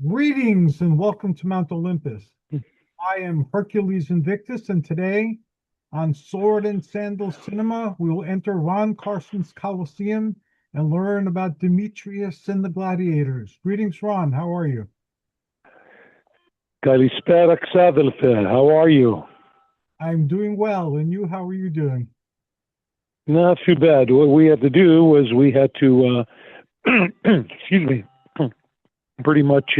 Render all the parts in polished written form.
Greetings and welcome to Mount Olympus. I am Hercules Invictus, and today on Sword and Sandals Cinema, we will enter Ron Carson's Coliseum and learn about Demetrius and the gladiators. Greetings, Ron. How are you? Kalispera Xavilfe, how are you? I'm doing well, and you, how are you doing? Not too bad. What we had to do was we had to, excuse me, pretty much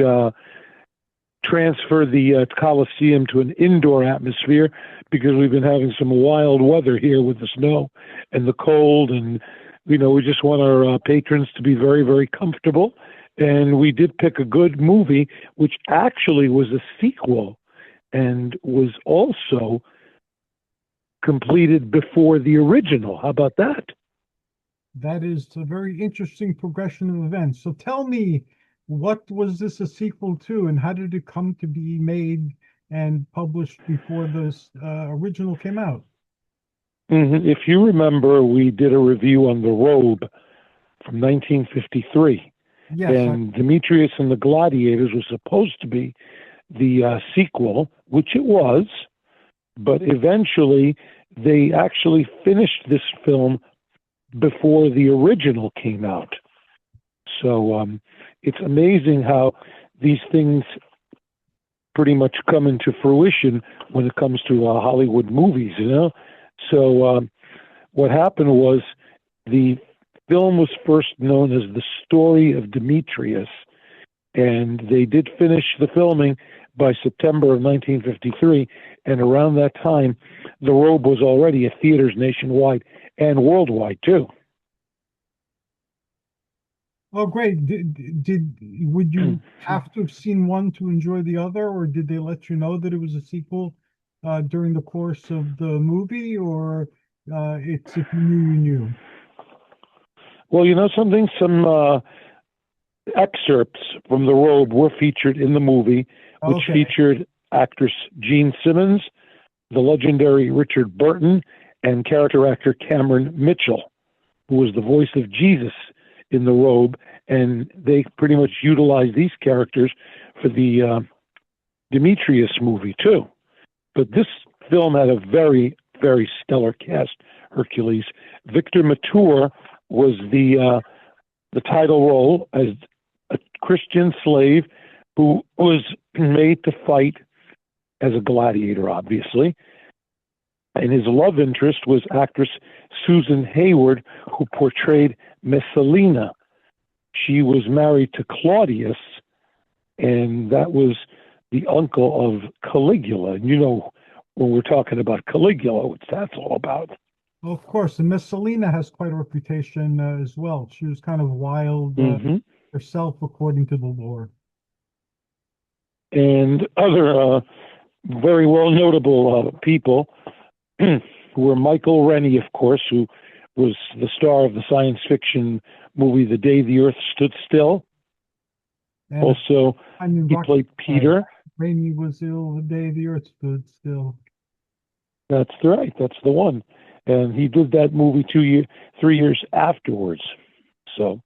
transfer the Coliseum to an indoor atmosphere because we've been having some wild weather here with the snow and the cold. And, we just want our patrons to be very, very comfortable. And we did pick a good movie, which actually was a sequel and was also completed before the original. How about that? That is a very interesting progression of events. So tell me, what was this a sequel to, and how did it come to be made and published before this original came out? If you remember, we did a review on The Robe from 1953, Yes, and Demetrius and the Gladiators was supposed to be the sequel, which it was, but eventually they actually finished this film before the original came out. So it's amazing how these things pretty much come into fruition when it comes to Hollywood movies. So what happened was the film was first known as The Story of Demetrius, and they did finish the filming by September of 1953, and around that time, The Robe was already at theaters nationwide and worldwide, too. Oh, great. Would you have to have seen one to enjoy the other, or did they let you know that it was a sequel during the course of the movie, or it's if you knew you knew? Well, you know something? Some excerpts from The Robe were featured in the movie, which Okay. featured actress Gene Simmons, the legendary Richard Burton, and character actor Cameron Mitchell, who was the voice of Jesus in The Robe, and they pretty much utilized these characters for the Demetrius movie too. But this film had a very, very stellar cast. Hercules. Victor Mature was the title role as a Christian slave who was made to fight as a gladiator, obviously. And his love interest was actress Susan Hayward, who portrayed Messalina. She was married to Claudius, and that was the uncle of Caligula. And when we're talking about Caligula, what that's all about. Well, of course, and Miss Selena has quite a reputation as well. She was kind of wild hmm herself, according to the lore. And other very well notable people were Michael Rennie, of course, who was the star of the science fiction movie The Day the Earth Stood Still. And Also, I mean, he played Peter. Rainy was ill the day the earth stood still. That's right. That's the one. And he did that movie 3 years afterwards. So,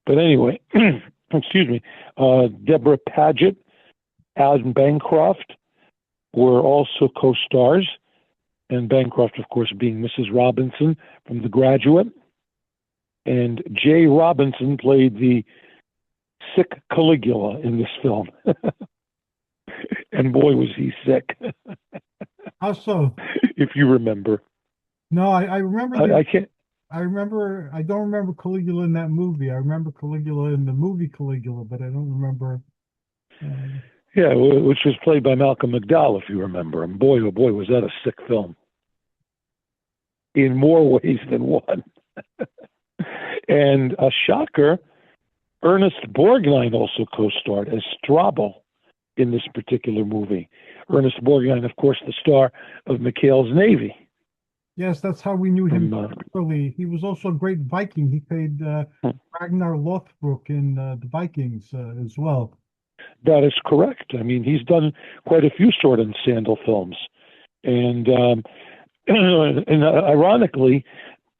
but anyway, excuse me. Deborah Paget, Alan Bancroft were also co-stars, and Bancroft, of course, being Mrs. Robinson from The Graduate. And Jay Robinson played the sick Caligula in this film. And boy, was he sick, Also, if you remember. no, I remember I can't. I don't remember Caligula in that movie. I remember Caligula in the movie Caligula, but I don't remember. Uh, Yeah, which was played by Malcolm McDowell, if you remember. And boy, oh boy, was that a sick film in more ways than one. And a shocker, Ernest Borgnine also co-starred as Strabo in this particular movie. Ernest Borgnine, of course, the star of McHale's Navy. yes, that's how we knew him From early. He was also a great Viking. He played Ragnar Lothbrok in the Vikings as well. that is correct. I mean, he's done quite a few sword and sandal films, and and ironically,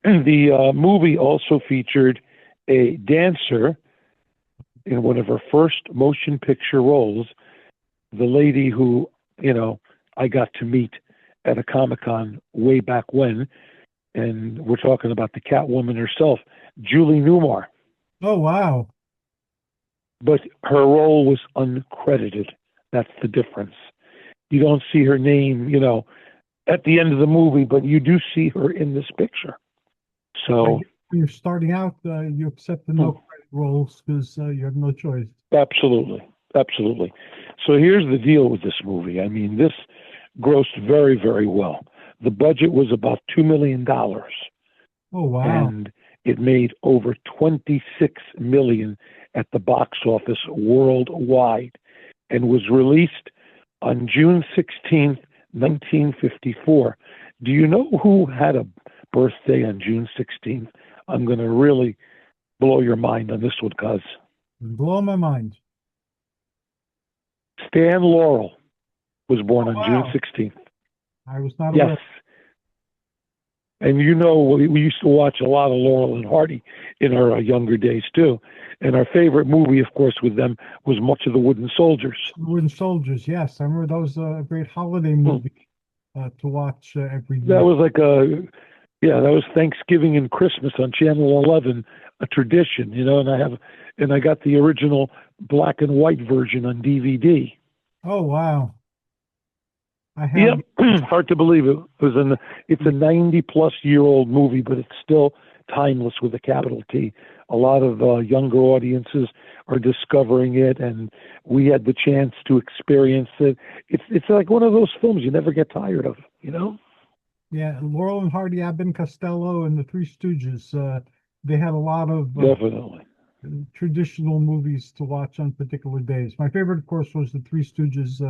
the movie also featured a dancer in one of her first motion picture roles, the lady who, I got to meet at a Comic-Con way back when, and we're talking about the Catwoman herself, Julie Newmar. Oh, wow. But her role was uncredited. That's the difference. You don't see her name, at the end of the movie, but you do see her in this picture. So when you're starting out, you accept the no credit roles because you have no choice. Absolutely. So here's the deal with this movie. I mean, this grossed very, very well. The budget was about $2 million. Oh, wow. And it made over $26 million at the box office worldwide and was released on June 16th, 1954. Do you know who had a birthday on June 16th? I'm going to really blow your mind on this one, cuz. Blow my mind. Stan Laurel was born on June 16th. I was not aware. Yes. And we used to watch a lot of Laurel and Hardy in our younger days too. And our favorite movie, of course, with them was Much of the Wooden Soldiers. Wooden Soldiers, yes. I remember that was a great holiday movie to watch every year. That was like that was Thanksgiving and Christmas on Channel 11, a tradition, and I got the original black and white version on DVD. Oh, wow. Yep, hard to believe it. It's a 90-plus-year-old movie, but it's still timeless with a capital T. A lot of younger audiences are discovering it, and we had the chance to experience it. It's like one of those films you never get tired of, Yeah, Laurel and Hardy, Abbott and Costello, and the Three Stooges. They had a lot of definitely traditional movies to watch on particular days. My favorite, of course, was the Three Stooges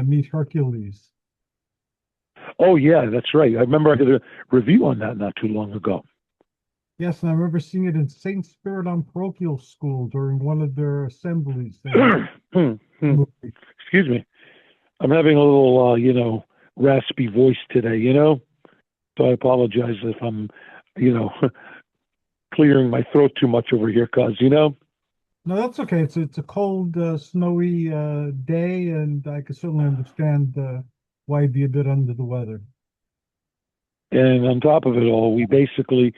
meet Hercules. Oh, yeah, that's right. I remember I did a review on that not too long ago. Yes, and I remember seeing it in St. Spirit on parochial school during one of their assemblies. Excuse me. I'm having a little, raspy voice today, so I apologize if I'm, clearing my throat too much over here, cuz, No, that's okay. It's a cold, snowy day, and I can certainly understand why you'd be a bit under the weather. And on top of it all, we basically,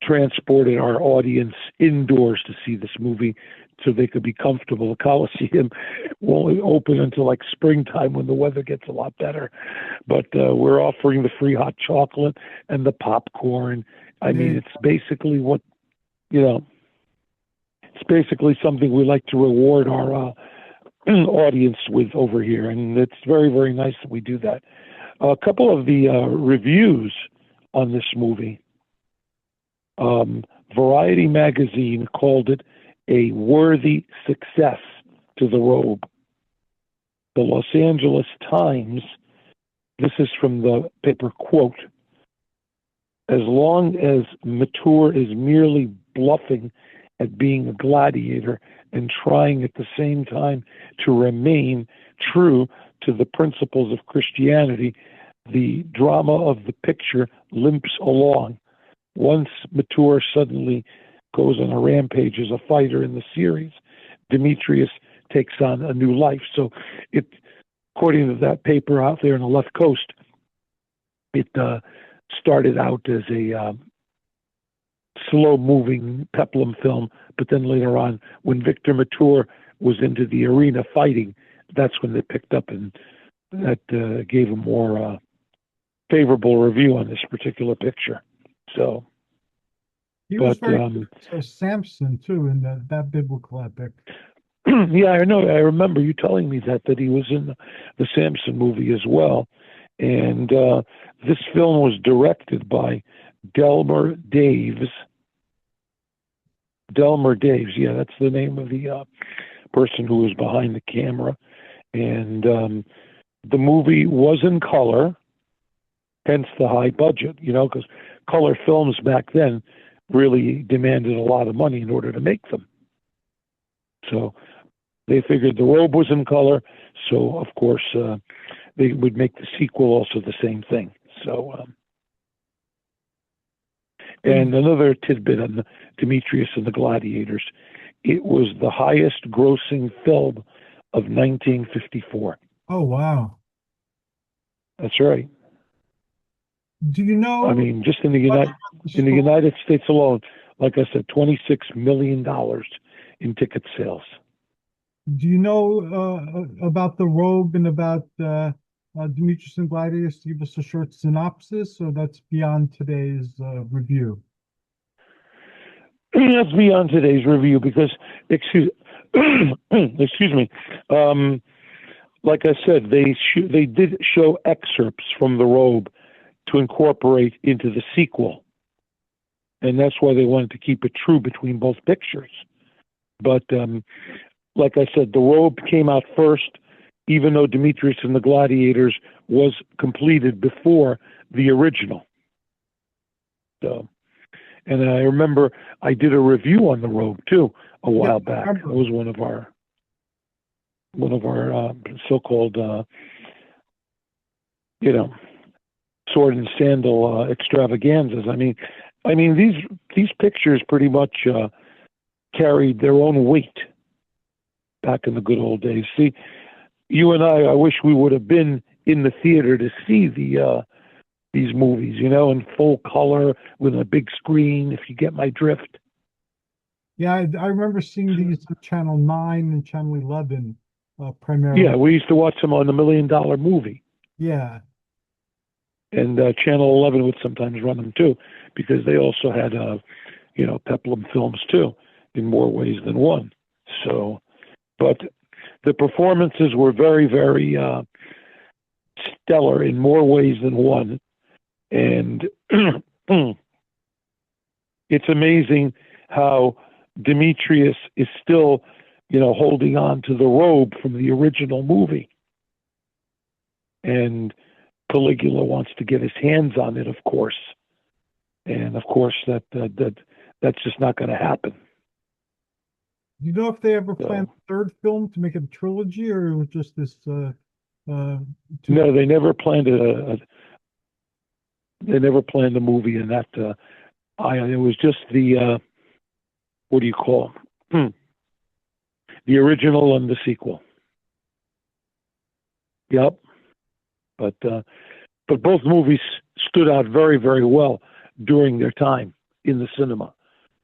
transported our audience indoors to see this movie so they could be comfortable. The Coliseum won't open until like springtime when the weather gets a lot better. But we're offering the free hot chocolate and the popcorn. I mean, it's basically it's basically something we like to reward our audience with over here. And it's very, very nice that we do that. A couple of the reviews on this movie. Variety magazine called it a worthy success to the Robe. The Los Angeles Times, this is from the paper, quote, as long as Mature is merely bluffing at being a gladiator and trying at the same time to remain true to the principles of Christianity, the drama of the picture limps along. Once Mature suddenly goes on a rampage as a fighter in the series, Demetrius takes on a new life. So according to that paper out there on the left coast, it started out as a slow-moving peplum film, but then later on, when Victor Mature was into the arena fighting, that's when they picked up, and that gave a more favorable review on this particular picture. So, he was very Samson too in that biblical epic. Yeah, I know. I remember you telling me that he was in the Samson movie as well. And this film was directed by Delmer Daves. Delmer Daves, yeah, that's the name of the person who was behind the camera. And the movie was in color, hence the high budget, because color films back then really demanded a lot of money in order to make them. So they figured the Robe was in color, so of course they would make the sequel also the same thing. So And another tidbit on the Demetrius and the Gladiators, it was the highest grossing film of 1954. Oh, wow. That's right. Do you know I mean, just in the story? United States alone, like I said, $26 million in ticket sales. Do you know about the robe and about Demetrius and Gladius? Give us a short synopsis, or that's beyond today's review. That's beyond today's review because, excuse me, like I said, they did show excerpts from the robe to incorporate into the sequel, and that's why they wanted to keep it true between both pictures. But like I said, the robe came out first, even though Demetrius and the Gladiators was completed before the original. So, and I remember I did a review on the robe too a while back. It was one of our so-called sword and sandal extravaganzas. I mean these pictures pretty much carried their own weight back in the good old days. See, you and I wish we would have been in the theater to see these movies, in full color with a big screen, if you get my drift. Yeah, I remember seeing these on Channel 9 and Channel 11 primarily. Yeah, we used to watch them on the $1 Million Movie. Yeah. And Channel 11 would sometimes run them too, because they also had, Peplum films too, in more ways than one. So, but the performances were very, very stellar in more ways than one. And it's amazing how Demetrius is still, holding on to the robe from the original movie. And Caligula wants to get his hands on it, of course. And of course, that's just not going to happen. Do you know if they ever planned a third film to make it a trilogy, or it was just this? No, they never planned They never planned a movie in that. It was just the what do you call them? The original and the sequel. Yep. But both movies stood out very, very well during their time in the cinema.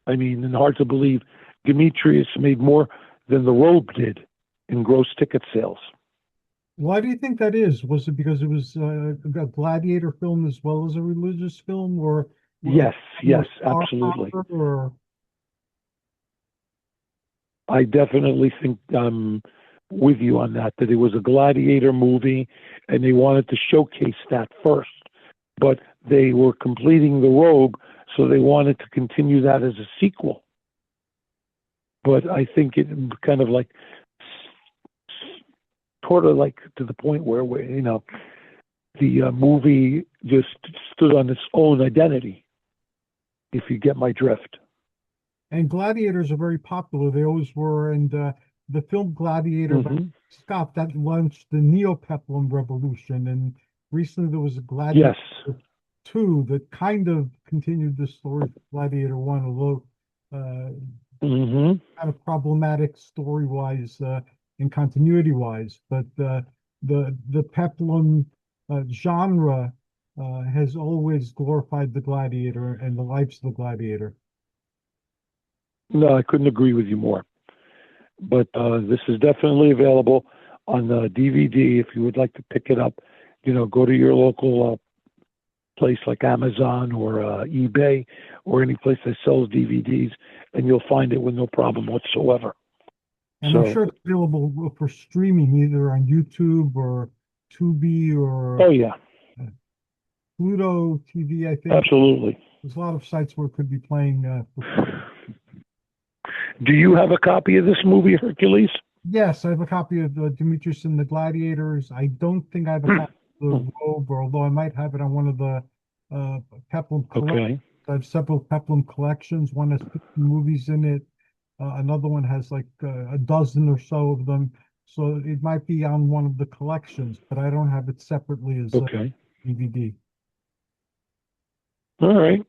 I mean, and hard to believe Demetrius made more than the robe did in gross ticket sales. Why do you think that is? Was it because it was a gladiator film as well as a religious film, or yes, absolutely. Or I definitely think I'm with you on that it was a gladiator movie, and they wanted to showcase that first. But they were completing the robe, so they wanted to continue that as a sequel. But I think it kind of like sort of like to the point where the movie just stood on its own identity, if you get my drift. And gladiators are very popular. They always were. And the film Gladiator by Scott, that launched the Neopeplum Revolution. And recently there was a Gladiator 2 that kind of continued the story of Gladiator 1, although kind of problematic story-wise and continuity-wise. But the Peplum genre has always glorified the gladiator and the lives of the gladiator. No, I couldn't agree with you more. But this is definitely available on DVD. If you would like to pick it up, go to your local place like Amazon or eBay or any place that sells DVDs, and you'll find it with no problem whatsoever. And I'm sure it's available for streaming either on YouTube or Tubi or Pluto TV, I think. Absolutely. There's a lot of sites where it could be playing. Do you have a copy of this movie, Hercules? Yes, I have a copy of Demetrius and the Gladiators. I don't think I have a copy of the robe, although I might have it on one of the Peplum collections. I have several Peplum collections. One has 50 movies in it. Another one has like a dozen or so of them. So it might be on one of the collections, but I don't have it separately as a DVD. All right.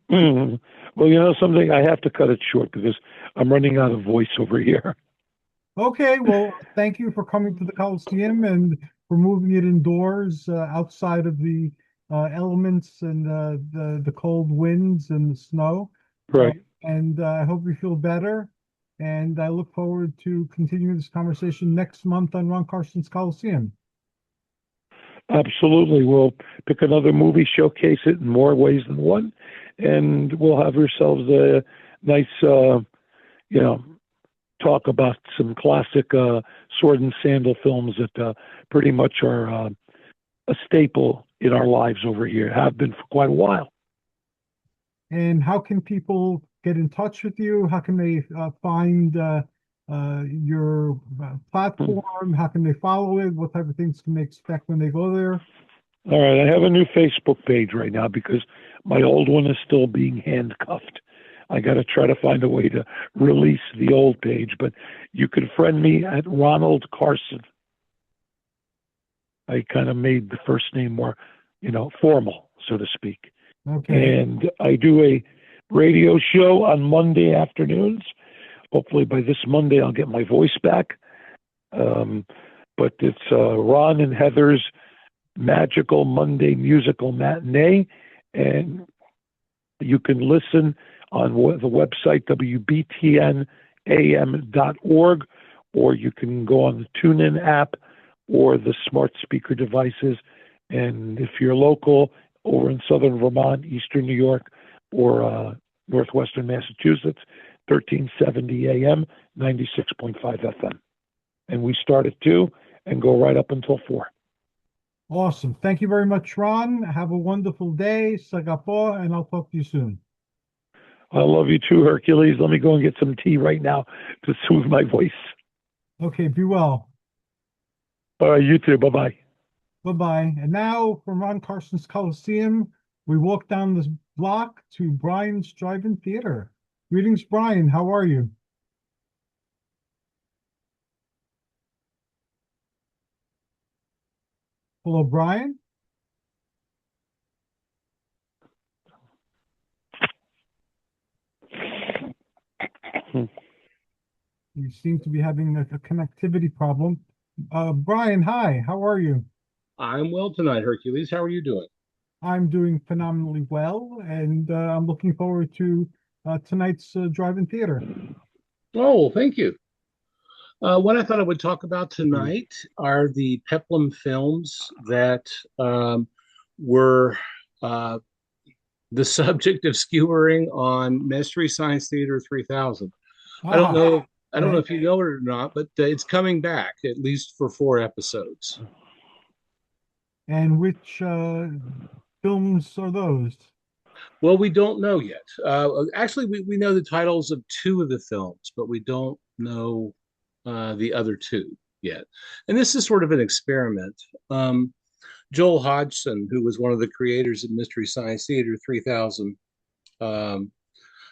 Well, something, I have to cut it short because I'm running out of voice over here. Okay, well, thank you for coming to the Coliseum and for moving it indoors, outside of the elements and the cold winds and the snow. Uh, Right. and I hope you feel better. And I look forward to continuing this conversation next month on Ron Carson's Coliseum. Absolutely. We'll pick another movie, showcase it in more ways than one, and we'll have ourselves a nice, you know, talk about some classic sword and sandal films that pretty much are a staple in our lives over here, have been for quite a while. And how can people get in touch with you? How can they find your Hmm. platform? How can they follow it? What type of things can they expect when they go there? All right, I have a new Facebook page right now because my old one is still being handcuffed. I got to try to find a way to release the old page, but you can friend me at Ronald Carson. I kind of made the first name more, formal, so to speak. Okay. And I do a radio show on Monday afternoons. Hopefully by this Monday I'll get my voice back. Um, but it's Ron and Heather's Magical Monday Musical Matinee, and you can listen on the website wbtnam.org, or you can go on the TuneIn app or the smart speaker devices. And if you're local over in southern Vermont, eastern New York, or northwestern Massachusetts, 1370 AM, 96.5 FM. And we start at 2 and go right up until 4. Awesome. Thank you very much, Ron. Have a wonderful day. Sagapo, and I'll talk to you soon. I love you too, Hercules. Let me go and get some tea right now to soothe my voice. Okay, be well. All right, you too. Bye bye. Bye-bye. And now from Ron Carson's Coliseum, we walk down this block to Brian's Drive-In Theater. Greetings, Brian. How are you? Hello, Brian. You seem to be having a connectivity problem. Brian, hi. How are you? I'm well tonight, Hercules. How are you doing? I'm doing phenomenally well, and I'm looking forward to tonight's drive-in theater. Oh, thank you. What I thought I would talk about tonight are the Peplum films that were uh, the subject of skewering on Mystery Science Theater 3000. I don't Ah, know. I don't know okay. if you know it or not, but it's coming back at least for 4 episodes. And which films are those? Well, we don't know yet. Actually, we know the titles of two of the films, but we don't know the other two yet. And this is sort of an experiment. Joel Hodgson, who was one of the creators of Mystery Science Theater 3000, um,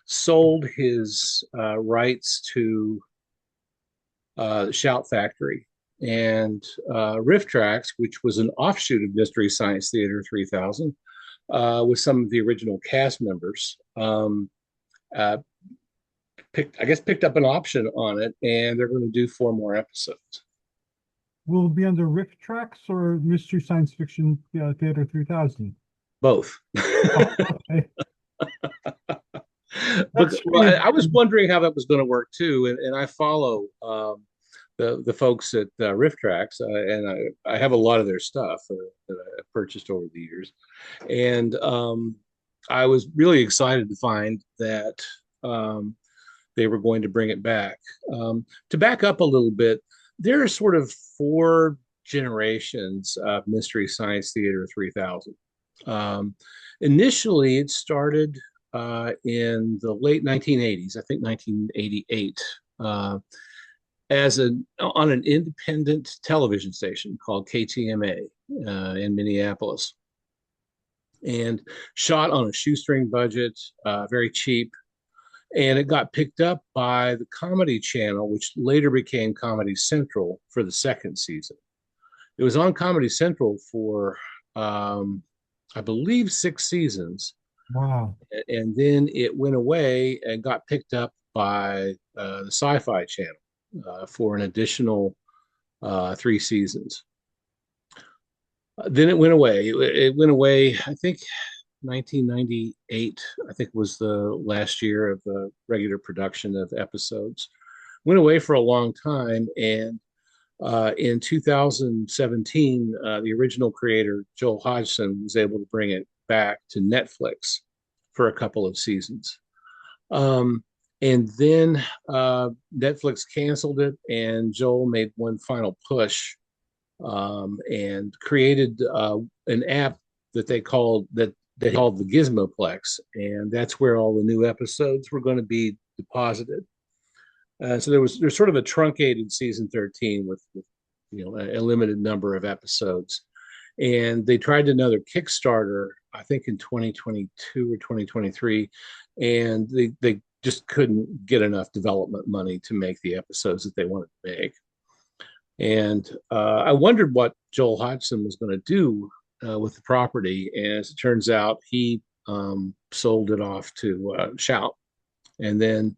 sold his rights to Shout Factory and Riff Tracks, which was an offshoot of Mystery Science Theater 3000, with some of the original cast members. Uh, picked up an option on it, and they're going to do 4 more episodes. Will it be under Rift Tracks or Mystery Science Fiction Theater 3000? Both. Oh, okay. But That's well, pretty I was important. wondering how that was going to work too, and I follow the folks at Riff Tracks, and I have a lot of their stuff that I purchased over the years, and I was really excited to find that they were going to bring it back. To back up a little bit, there are sort of four generations of Mystery Science Theater 3000. Um, Initially, it started in the late 1980s, I think 1988, as on an independent television station called KTMA in Minneapolis, and shot on a shoestring budget, very cheap. And it got picked up by the Comedy Channel, which later became Comedy Central for the second season. It was on Comedy Central for, I believe, 6 seasons, Wow. And then it went away and got picked up by the Sci-Fi Channel for an additional 3 seasons. Then it went away. It went away, I think, 1998. I think was the last year of the regular production of episodes. Went away for a long time, and in 2017, the original creator Joel Hodgson was able to bring it back to Netflix for a couple of seasons. Um, and then Netflix canceled it, and Joel made one final push and created an app that they called the Gizmoplex, and that's where all the new episodes were going to be deposited. So there's sort of a truncated season 13 with a limited number of episodes, and they tried another Kickstarter, I think in 2022 or 2023, and they just couldn't get enough development money to make the episodes that they wanted to make. And I wondered what Joel Hodgson was going to do with the property. And as it turns out, he sold it off to Shout. And then,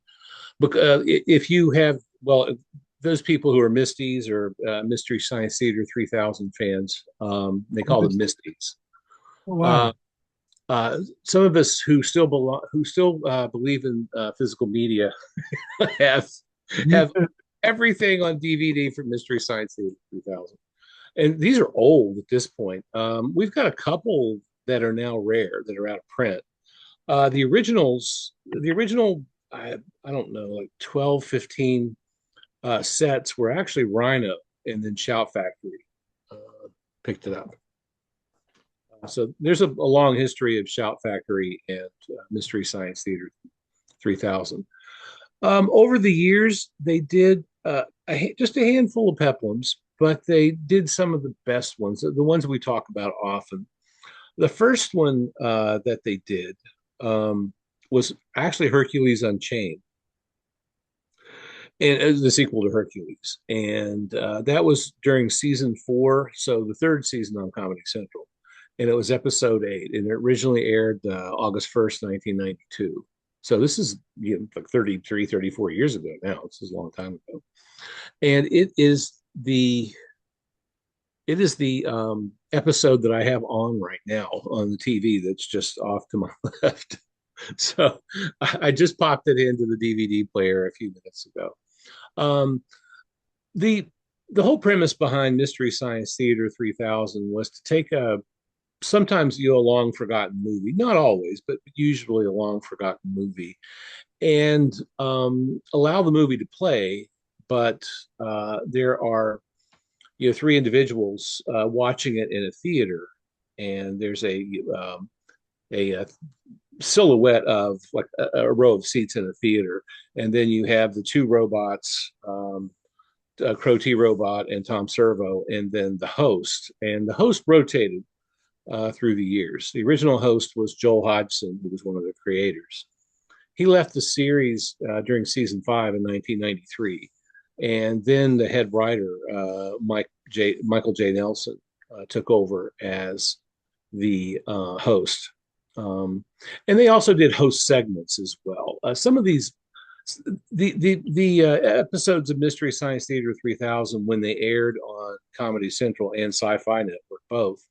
if you have, well, those people who are Misties or Mystery Science Theater 3000 fans, they call them Misties. Oh, wow. Some of us who still believe in physical media have have everything on DVD from Mystery Science Theater 3000. And these are old at this point. We've got a couple that are now rare that are out of print. The original, I don't know, like 12, 15 sets were actually Rhino, and then Shout Factory picked it up. So there's a long history of Shout Factory and Mystery Science Theater 3000. Over the years, they did just a handful of peplums, but they did some of the best ones, the ones we talk about often. The first one that they did was actually Hercules Unchained, and it was the sequel to Hercules. And that was during season 4, so the third season on Comedy Central. And it was episode 8, and it originally aired August 1st, 1992. So this is like 33, 34 years ago now. This is a long time ago. And it is the episode that I have on right now on the TV that's just off to my left. So I just popped it into the DVD player a few minutes ago. The whole premise behind Mystery Science Theater 3000 was to take a long forgotten movie, not always, but usually a long forgotten movie, and allow the movie to play. But there are 3 individuals watching it in a theater, and there's a silhouette of like a row of seats in a theater, and then you have the 2 robots, Crow T Robot and Tom Servo, and then the host. And the host rotated through the years. The original host was Joel Hodgson, who was one of the creators. He left the series during season 5 in 1993, and then the head writer, Michael J. Nelson, took over as the host. And they also did host segments as well. Some of these, the episodes of Mystery Science Theater 3000, when they aired on Comedy Central and Sci-Fi Network both,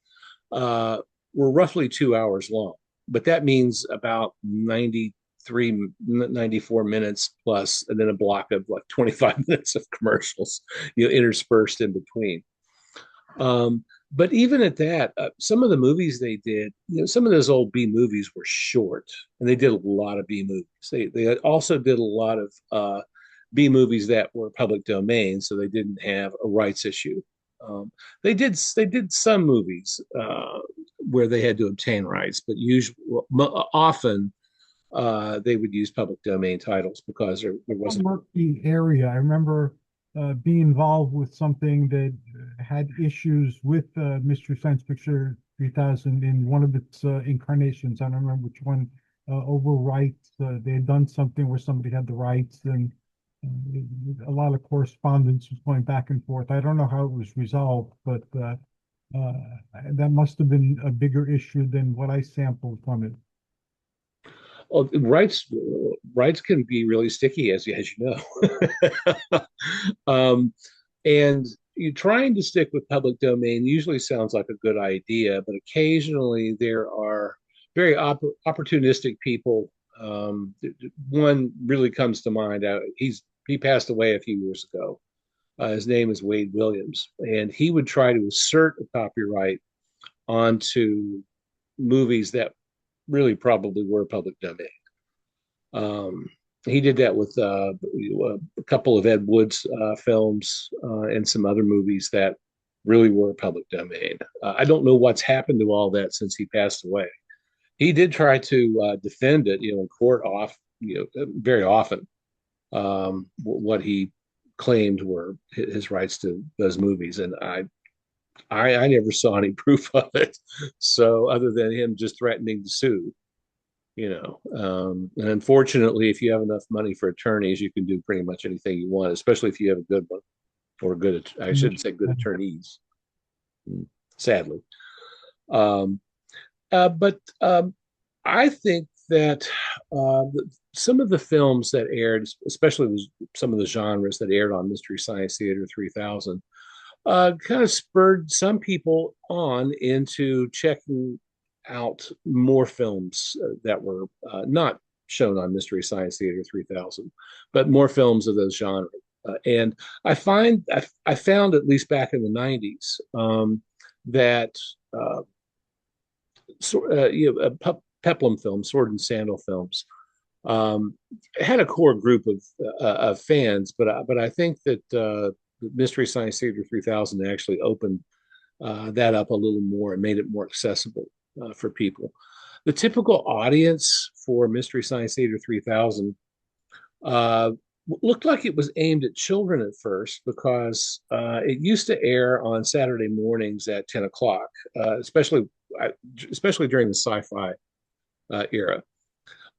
were roughly 2 hours long. But that means about 93, 94 minutes plus, and then a block of like 25 minutes of commercials, interspersed in between. But even at that, some of the movies they did, some of those old B movies were short, and they did a lot of B movies. They also did a lot of B movies that were public domain, so they didn't have a rights issue. They did some movies where they had to obtain rights, but often they would use public domain titles because there wasn't. The area, I remember being involved with something that had issues with Mystery Science Picture 3000 in one of its incarnations. I don't remember which one, over rights. They had done something where somebody had the rights, and a lot of correspondence was going back and forth. I don't know how it was resolved, but that must have been a bigger issue than what I sampled from it. Well, rights can be really sticky, as you know. And you trying to stick with public domain usually sounds like a good idea, but occasionally there are very opportunistic people. One really comes to mind. He passed away a few years ago. His name is Wade Williams, and he would try to assert a copyright onto movies that really probably were public domain. Um, he did that with a couple of Ed Wood's films and some other movies that really were public domain. I don't know what's happened to all that since he passed away. He did try to defend it, in court very often. What he claimed were his rights to those movies, and I never saw any proof of it. So other than him just threatening to sue, and unfortunately, if you have enough money for attorneys, you can do pretty much anything you want, especially if you have a good one or good, I shouldn't say good attorneys, sadly. Um, but I think that some of the films that aired, especially some of the genres that aired on Mystery Science Theater 3000, kind of spurred some people on into checking out more films that were not shown on Mystery Science Theater 3000, but more films of those genres. And I found, at least back in the 90s, that Peplum films, Sword and Sandal films, had a core group of fans, but I think that Mystery Science Theater 3000 actually opened that up a little more and made it more accessible for people. The typical audience for Mystery Science Theater 3000 looked like it was aimed at children at first, because it used to air on Saturday mornings at 10 o'clock, especially during the sci-fi era.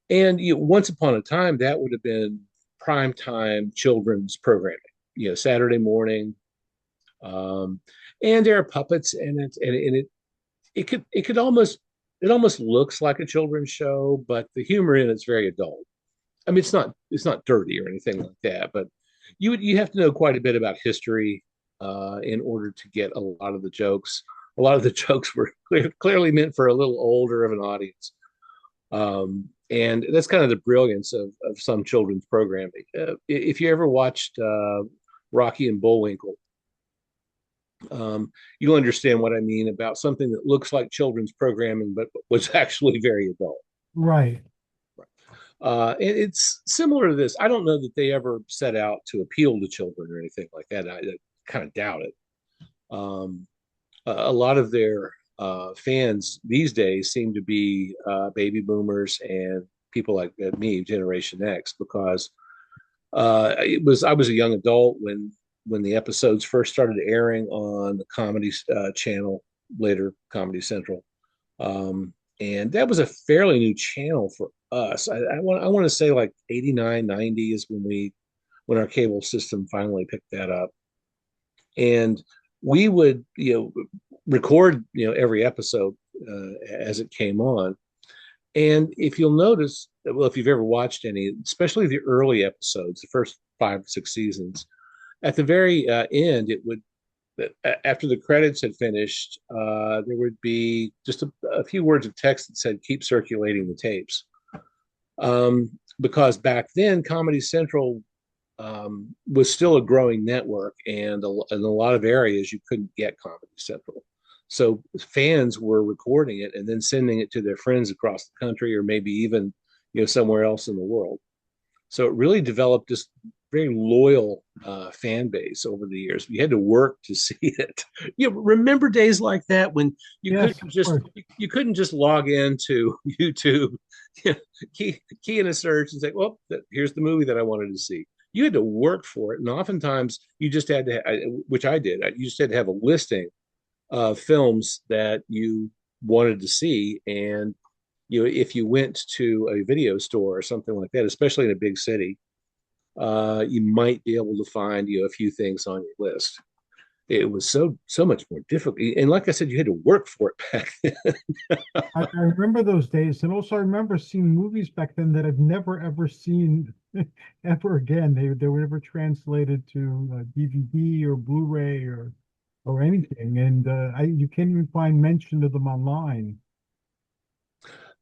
And once upon a time, that would have been prime time children's programming, Saturday morning. And there are puppets in it, and it almost looks like a children's show, but the humor in it's very adult. I mean, it's not dirty or anything like that, but you have to know quite a bit about history in order to get a lot of the jokes. A lot of the jokes were clearly meant for a little older of an audience. And that's kind of the brilliance of some children's programming. If you ever watched Rocky and Bullwinkle, you'll understand what I mean about something that looks like children's programming, but was actually very adult. Right. And it's similar to this. I don't know that they ever set out to appeal to children or anything like that. I kind of doubt it. A lot of their fans these days seem to be baby boomers and people like me, Generation X, because I was a young adult when the episodes first started airing on the Comedy Channel, later Comedy Central. And that was a fairly new channel for us. I want to say like 89, 90 is when our cable system finally picked that up. And we would, record, every episode as it came on. And if you'll notice, well, if you've ever watched any, especially the early episodes, the first 5 or 6 seasons, at the very end, it would, after the credits had finished, there would be just a few words of text that said, "Keep circulating the tapes." Because back then, Comedy Central was still a growing network, and in a lot of areas, you couldn't get Comedy Central. So fans were recording it and then sending it to their friends across the country, or maybe even, somewhere else in the world. So it really developed this very loyal fan base over the years. You had to work to see it. Remember days like that when Yes, you couldn't just log into YouTube, key in a search and say, "Well, here's the movie that I wanted to see." You had to work for it, and oftentimes you just had to, which I did. You just had to have a listing of films that you wanted to see, and if you went to a video store or something like that, especially in a big city, you might be able to find a few things on your list. it was so much more difficult. And like I said, you had to work for it back then. I remember those days, and also I remember seeing movies back then that I've never ever seen ever again. They were never translated to DVD or Blu-ray or anything, and you can't even find mention of them online.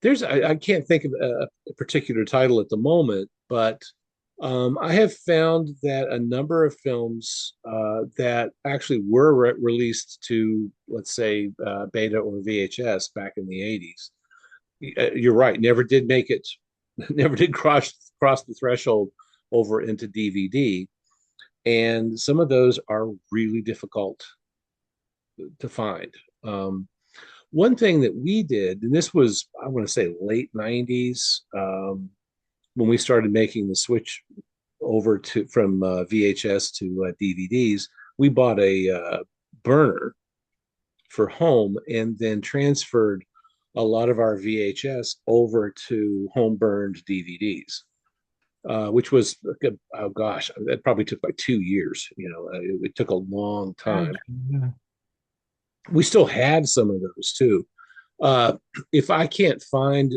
I can't think of a particular title at the moment, but I have found that a number of films that actually were released to, let's say, beta or VHS back in the 80s, you're right, never did make it, never did cross the threshold over into DVD. And some of those are really difficult to find. One thing that we did, and this was, I want to say, late 90s, when we started making the switch over to from VHS to DVDs, we bought a burner for home and then transferred a lot of our VHS over to home burned DVDs, which was, oh gosh, that probably took like 2 years. It took a long time. Yeah. We still have some of those too. Uh, if I can't find,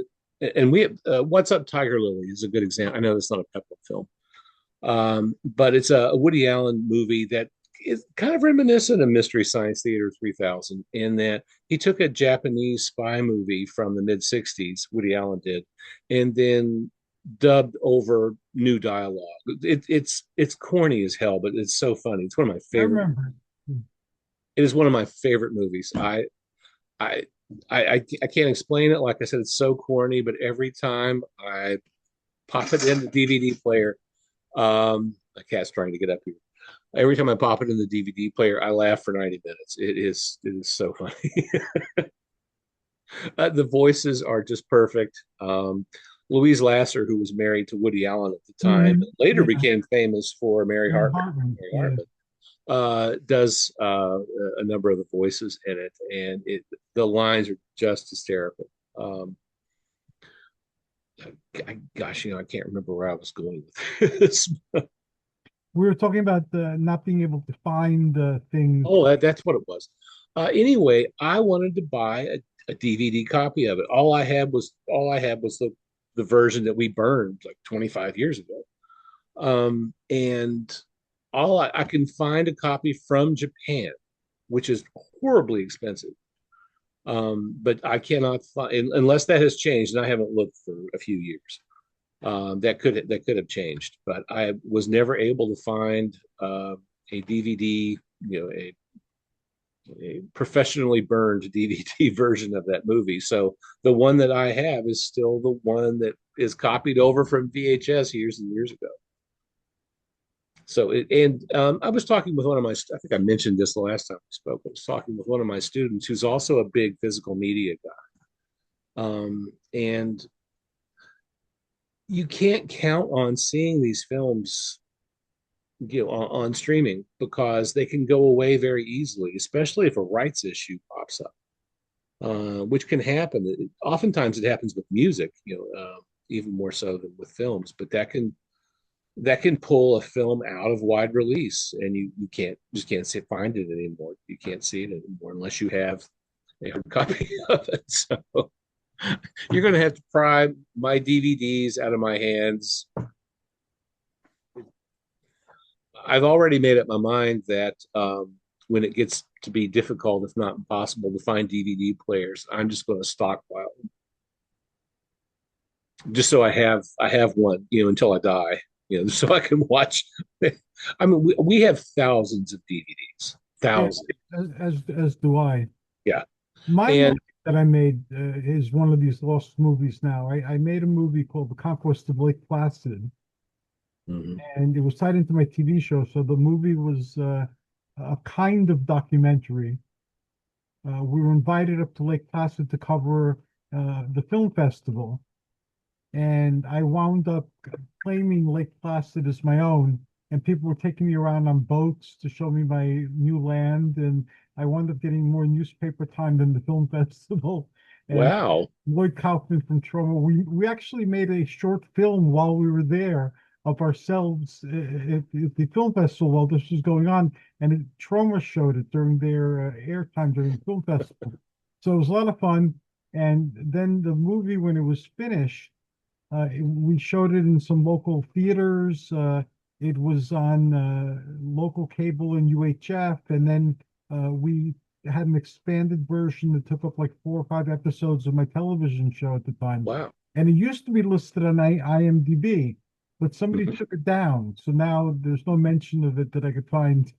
and we have, What's Up, Tiger Lily is a good example. I know it's not a Pepper film, but it's a Woody Allen movie that is kind of reminiscent of Mystery Science Theater 3000 in that he took a Japanese spy movie from the mid 60s, Woody Allen did, and then dubbed over new dialogue. It's corny as hell, but it's so funny. It's one of my I favorite. remember. It is one of my favorite movies. I I can't explain it. Like I said, it's so corny, but every time I pop it in the DVD player, my cat's trying to get up here. Every time I pop it in the DVD player, I laugh for 90 minutes. It is so funny. The voices are just perfect. Louise Lasser, who was married to Woody Allen at the time, Mhm. later Yeah. became famous for Mary Yeah, Hartman. Hartman. Mary Yeah. Hartman does a number of the voices in it, and the lines are just hysterical. Gosh, I can't remember where I was going with this. We were talking about not being able to find things. Oh, that's what it was. Anyway, I wanted to buy a DVD copy of it. All I had was the version that we burned like 25 years ago. And I can find a copy from Japan, which is horribly expensive. But I cannot find unless that has changed, and I haven't looked for a few years. That could have changed, but I was never able to find a DVD, a professionally burned DVD version of that movie. So the one that I have is still the one that is copied over from VHS years and years ago. So I was talking with one of my, I think I mentioned this the last time we spoke. I was talking with one of my students who's also a big physical media guy. And you can't count on seeing these films, on streaming because they can go away very easily, especially if a rights issue pops up, which can happen. Oftentimes it happens with music, even more so than with films, but that can pull a film out of wide release, and you can't find it anymore. You can't see it anymore unless you have a hard copy of it. So you're going to have to pry my DVDs out of my hands. I've already made up my mind that when it gets to be difficult, if not impossible, to find DVD players, I'm just going to stockpile them, just so I have one, until I die, so I can watch. I mean, we have thousands of DVDs, Yeah, thousands. as do I. Yeah, My movie and that I made is one of these lost movies now. I made a movie called The Conquest of Lake Placid, mhm. and it was tied into my TV show. So the movie was a kind of documentary. We were invited up to Lake Placid to cover the film festival, and I wound up claiming Lake Placid as my own. And people were taking me around on boats to show me my new land, and I wound up getting more newspaper time than the film festival. And Wow. Lloyd Kaufman from Troma, we actually made a short film while we were there of ourselves at the film festival while this was going on, and Trauma showed it during their airtime during the film festival. So it was a lot of fun. And then the movie, when it was finished, we showed it in some local theaters. It was on local cable and UHF, and then we had an expanded version that took up like 4 or 5 episodes of my television show at the time. Wow. And it used to be listed on IMDb, but somebody Mhm. took it down. So now there's no mention of it that I could find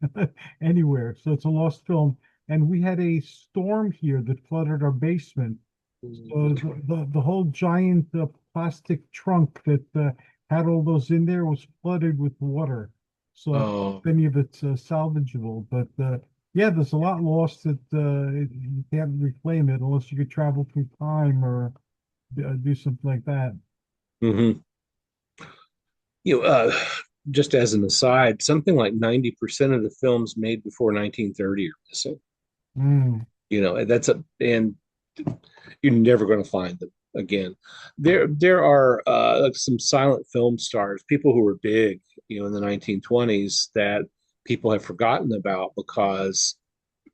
anywhere. So it's a lost film. And we had a storm here that flooded our basement. So the whole giant plastic trunk that had all those in there was flooded with water. So I don't know Oh, if any of it's salvageable, but yeah, there's a lot lost that you can't reclaim it unless you could travel through time or do something like that. hmm. You know, just as an aside, something like 90% of the films made before 1930 are missing. Mm. That's and you're never going to find them again. There are like some silent film stars, people who were big, in the 1920s that people have forgotten about because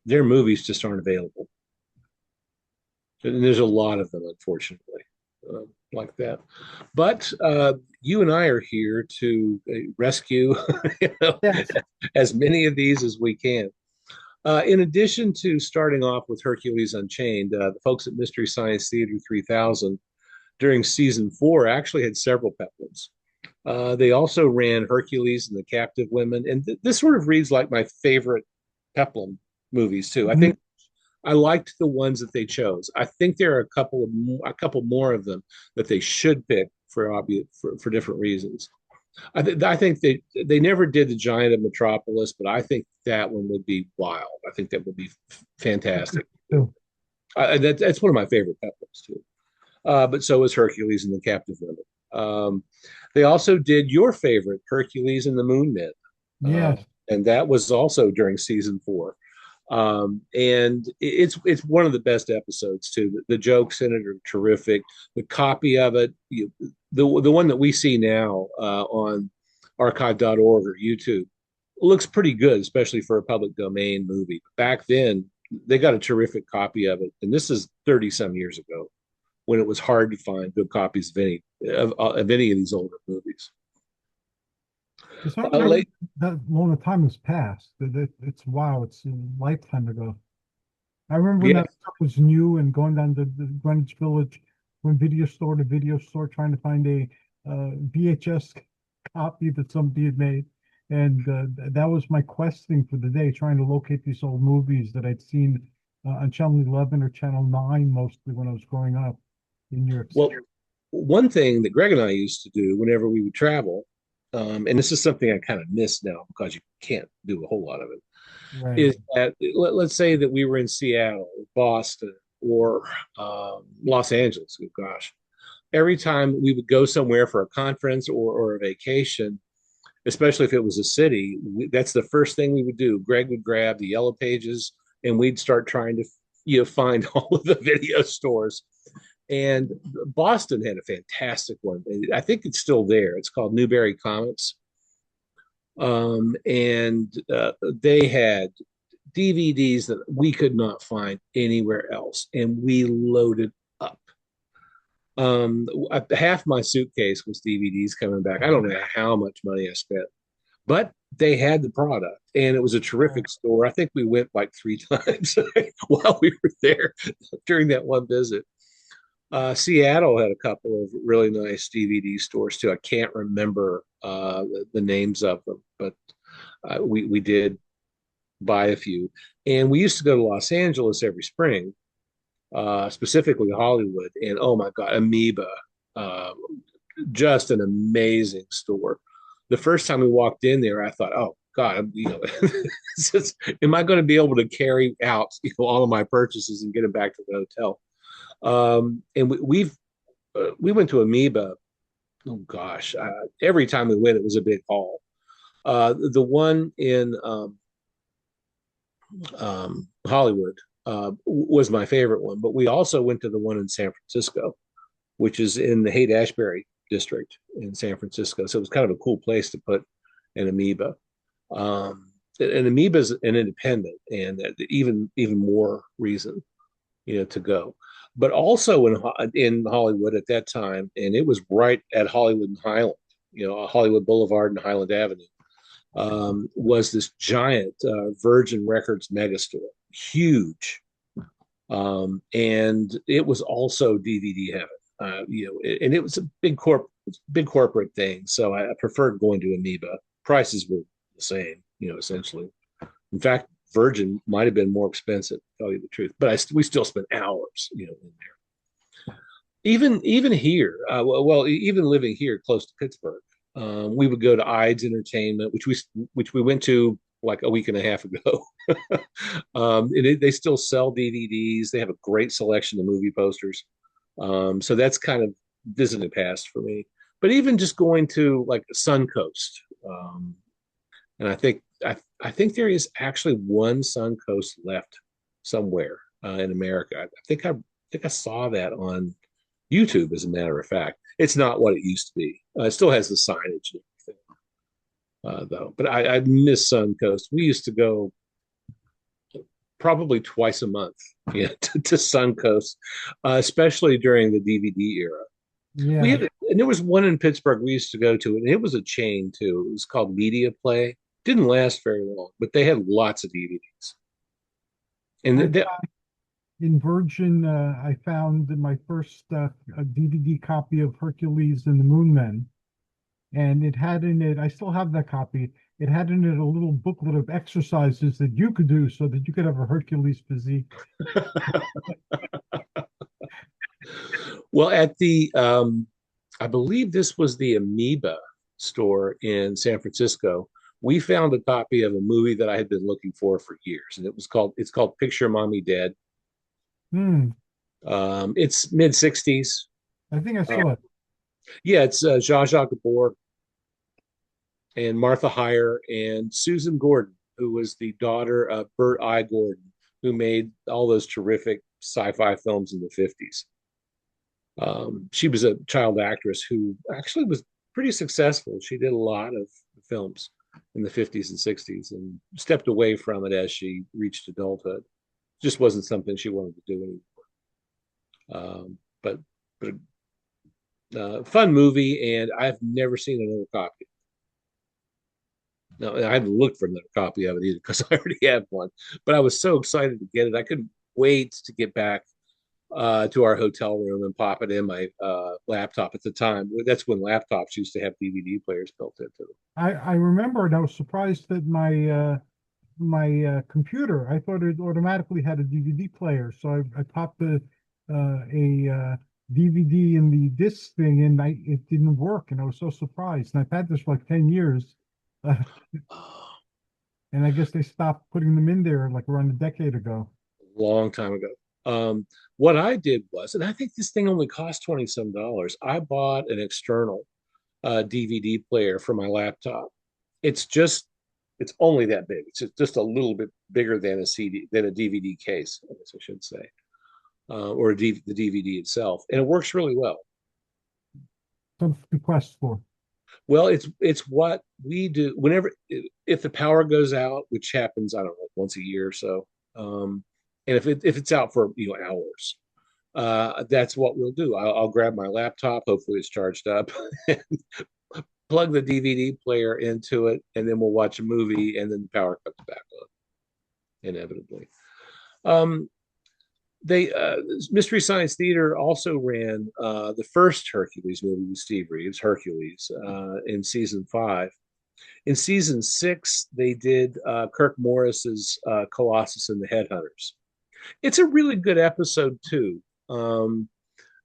their movies just aren't available. And there's a lot of them, unfortunately, like that. But you and I are here to rescue, you know, Yes. as many of these as we can. In addition to starting off with Hercules Unchained, the folks at Mystery Science Theater 3000 during season 4 actually had several peplums. They also ran Hercules and the Captive Women, and this sort of reads like my favorite peplum movies too. I Mhm. think I liked the ones that they chose. I think there are a couple more of them that they should pick for obvious for different reasons. I think they never did the Giant of Metropolis, but I think that one would be wild. I think that would be fantastic. So, That's one of my favorite peplums too. But so is Hercules and the Captive Women. They also did your favorite, Hercules and the Moon Men, yes. and that was also during season 4. And it's one of the best episodes too. The jokes in it are terrific. The copy of it, the one that we see now on archive.org or YouTube, looks pretty good, especially for a public domain movie. Back then, they got a terrific copy of it, and this is 30 some years ago when it was hard to find good copies of any of these older movies. It's hard to remember Late, that long a time has passed. It's wow, it's a lifetime ago. I remember when yeah, that stuff was new and going down to the Greenwich Village from video store to video store trying to find a VHS copy that somebody had made. And that was my questing for the day, trying to locate these old movies that I'd seen on Channel 11 or Channel 9 mostly when I was growing up in New York well, City. one thing that Greg and I used to do whenever we would travel, and this is something I kind of miss now because you can't do a whole lot of it, Right. is that let's say that we were in Seattle, or Boston, or Los Angeles. Oh, gosh, every time we would go somewhere for a conference or a vacation, especially if it was a city, that's the first thing we would do. Greg would grab the yellow pages and we'd start trying to find all of the video stores. And Boston had a fantastic one. I think it's still there. It's called Newberry Comics. And they had DVDs that we could not find anywhere else. And we loaded up. Half my suitcase was DVDs coming back. I don't know how much money I spent, but they had the product and it was a terrific store. I think we went like 3 times while we were there during that one visit. Seattle had a couple of really nice DVD stores too. I can't remember the names of them, but we did buy a few. And we used to go to Los Angeles every spring, specifically Hollywood. And oh my God, Amoeba, uh, just an amazing store. The first time we walked in there, I thought, oh God, am I going to be able to carry out all of my purchases and get them back to the hotel? And we went to Amoeba. Oh gosh, every time we went, it was a big haul. The one in Hollywood was my favorite one, but we also went to the one in San Francisco, which is in the Haight Ashbury district in San Francisco. So it was kind of a cool place to put an amoeba. An amoeba is an independent, and even more reason, to go. But also in Hollywood at that time, and it was right at Hollywood and Highland, Hollywood Boulevard and Highland Avenue, was this giant Virgin Records megastore, huge, and it was also DVD heaven. And it was a big corporate thing. So I preferred going to Amoeba. Prices were the same, essentially. In fact, Virgin might have been more expensive, to tell you the truth, but we still spent hours, in there. Even here, even living here close to Pittsburgh, we would go to Ides Entertainment, which we went to like a week and a half ago. And they still sell DVDs. They have a great selection of movie posters. So that's kind of visiting past for me. But even just going to like Suncoast, and I think there is actually one Suncoast left somewhere in America. I think I saw that on YouTube. As a matter of fact, it's not what it used to be. It still has the signage and everything, though. But I miss Suncoast. We used to go probably twice a month, to Suncoast, especially during the DVD era. Yeah. And there was one in Pittsburgh we used to go to, and it was a chain too. It was called Media Play. Didn't last very long, but they had lots of DVDs. And in Virgin, I found my first DVD copy of Hercules and the Moon Men, and it had in it, I still have that copy. It had in it a little booklet of exercises that you could do so that you could have a Hercules physique. Well, I believe this was the Amoeba store in San Francisco. We found a copy of a movie that I had been looking for years, and it's called Picture Mommy Dead. It's mid '60s. I think I saw it. Yeah, it's Zsa Zsa Gabor and Martha Heyer and Susan Gordon, who was the daughter of Bert I. Gordon, who made all those terrific sci-fi films in the '50s. She was a child actress who actually was pretty successful. She did a lot of films in the '50s and '60s and stepped away from it as she reached adulthood. Just wasn't something she wanted to do anymore. But fun movie, and I've never seen another copy. No, I hadn't looked for another copy of it either because I already have one. But I was so excited to get it. I couldn't wait to get back to our hotel room and pop it in my laptop at the time. That's when laptops used to have DVD players built into them. I remember, and I was surprised that my computer, I thought it automatically had a DVD player, so I popped a DVD in the disc thing, and it didn't work, and I was so surprised. And I've had this for like 10 years, and I guess they stopped putting them in there like around a decade ago. Long time ago. What I did was, and I think this thing only cost $20 some. I bought an external DVD player for my laptop. It's only that big. It's just a little bit bigger than a DVD case, I guess I should say, or the DVD itself, and it works really well. Something to request for. Well, it's what we do if the power goes out, which happens, I don't know, once a year or so. And if it's out for hours, that's what we'll do. I'll grab my laptop, hopefully it's charged up, and plug the DVD player into it, and then we'll watch a movie, and then the power comes back on, inevitably. Mystery Science Theater also ran the first Hercules movie with Steve Reeves, Hercules, in season 5. In season 6, they did Kirk Morris's Colossus and the Headhunters. It's a really good episode too.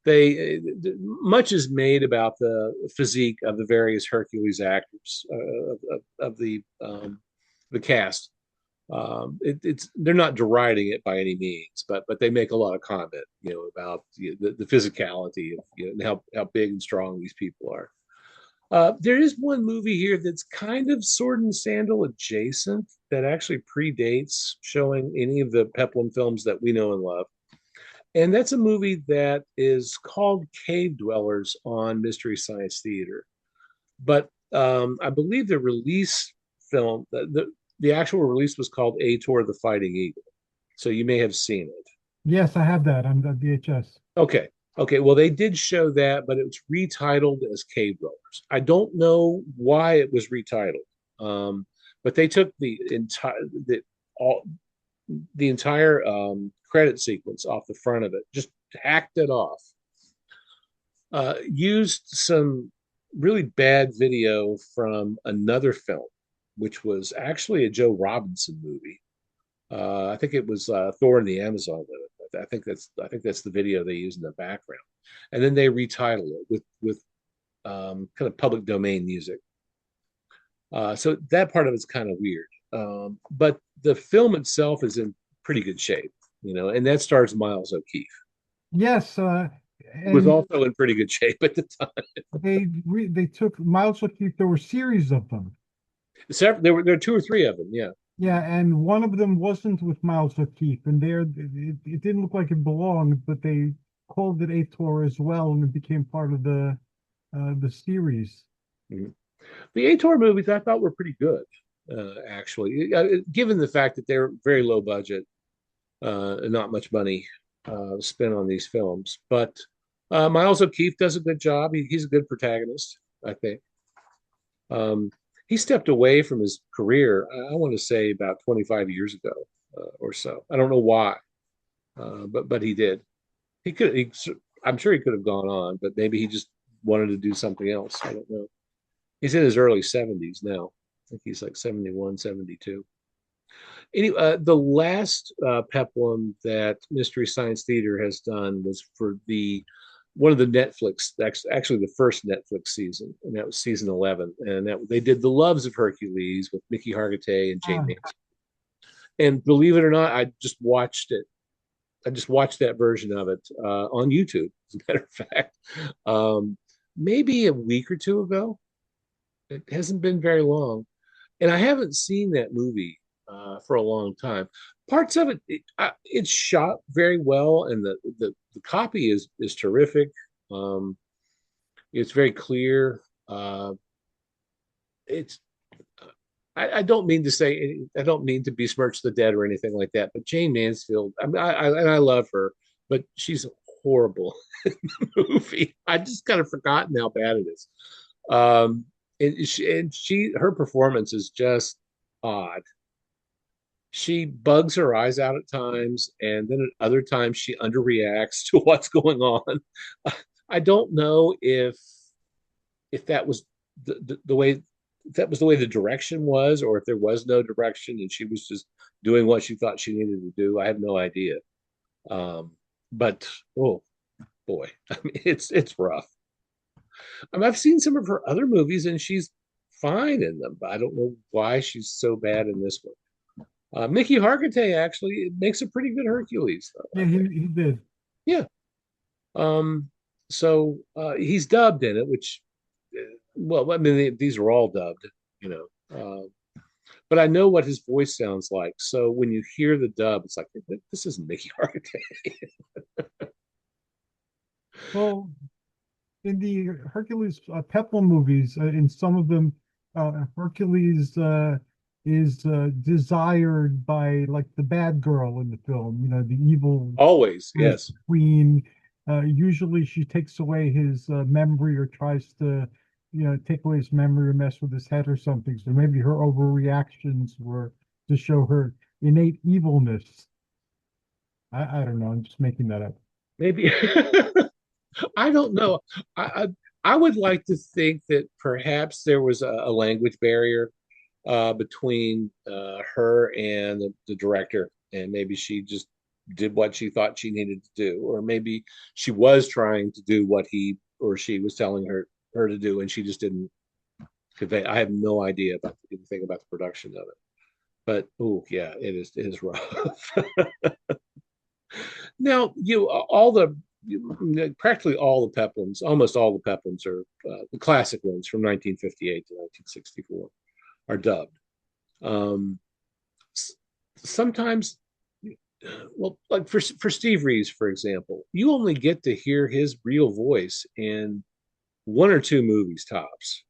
Much is made about the physique of the various Hercules actors of the cast. They're not deriding it by any means, but they make a lot of comment, about the physicality of and how big and strong these people are. There is one movie here that's kind of Sword and Sandal adjacent that actually predates showing any of the Peplum films that we know and love. And that's a movie that is called Cave Dwellers on Mystery Science Theater. But I believe the release film, the actual release was called A Tour of the Fighting Eagle. So you may have seen it. Yes, I have that on the VHS. Okay. Okay. Well, they did show that, but it was retitled as Cave Dwellers. I don't know why it was retitled, but they took all the entire credit sequence off the front of it, just hacked it off. Used some really bad video from another film, which was actually a Joe Robinson movie. I think it was Thor and the Amazon. I think that's the video they use in the background, and then they retitle it with kind of public domain music. So that part of it's kind of weird, but the film itself is in pretty good shape, and that stars Miles O'Keefe, Yes, who was and also in pretty good shape at the time. they took Miles O'Keefe. There were series of them. There were two or three of them, yeah. Yeah, and one of them wasn't with Miles O'Keefe, and it didn't look like it belonged, but they called it Ator as well, and it became part of the series. Mhm. The Ator movies I thought were pretty good, actually, given the fact that they're very low budget and not much money spent on these films. But Miles O'Keefe does a good job. He's a good protagonist, I think. Um, he stepped away from his career, I want to say about 25 years ago or so. I don't know why, but he did. He could. I'm sure he could have gone on, but maybe he just wanted to do something else. I don't know. He's in his early 70s now. I think he's like 71, 72. Anyway, the last peplum that Mystery Science Theater has done was for the one of the Netflix, actually the first Netflix season, and that was season 11. And they did The Loves of Hercules with Mickey Hargitay and Jane Ah, Mansfield. And believe it or not, I just watched it. I just watched that version of it on YouTube, as a matter of fact, maybe a week or two ago. It hasn't been very long, and I haven't seen that movie for a long time. Parts of it's shot very well, and the copy is terrific. Um, it's very clear. It's I don't mean to say I don't mean to besmirch the dead or anything like that, but Jane Mansfield, I mean, and I love her, but she's horrible in the movie. I just kind of forgotten how bad it is. Her performance is just odd. She bugs her eyes out at times, and then at other times she underreacts to what's going on. I don't know if that was the way if that was the way the direction was, or if there was no direction and she was just doing what she thought she needed to do. I have no idea. But oh boy, I mean, it's rough. I mean, I've seen some of her other movies and she's fine in them, but I don't know why she's so bad in this one. Mickey Hargitay actually makes a pretty good Hercules, though, yeah, I think. he did. Yeah. Um, so he's dubbed in it, which, well, I mean, these are all dubbed, you know. But I know what his voice sounds like. So when you hear the dub, it's like, this isn't Mickey Hargitay. Well, in the Hercules Peplum movies, in some of them, Hercules is desired by like the bad girl in the film, the evil Always, yes. queen. Usually she takes away his memory or tries to, take away his memory or mess with his head or something. So maybe her overreactions were to show her innate evilness. I don't know. I'm just making that up. Maybe. I don't know. I, I would like to think that perhaps there was a language barrier between her and the director, and maybe she just did what she thought she needed to do, or maybe she was trying to do what he or she was telling her to do, and she just didn't convey. I have no idea about anything about the production of it, but oh yeah, it is rough. Now practically all the peplums, almost all the peplums are the classic ones from 1958 to 1964 are dubbed. Um, sometimes well, like for Steve Reeves, for example, you only get to hear his real voice in one or two movies tops.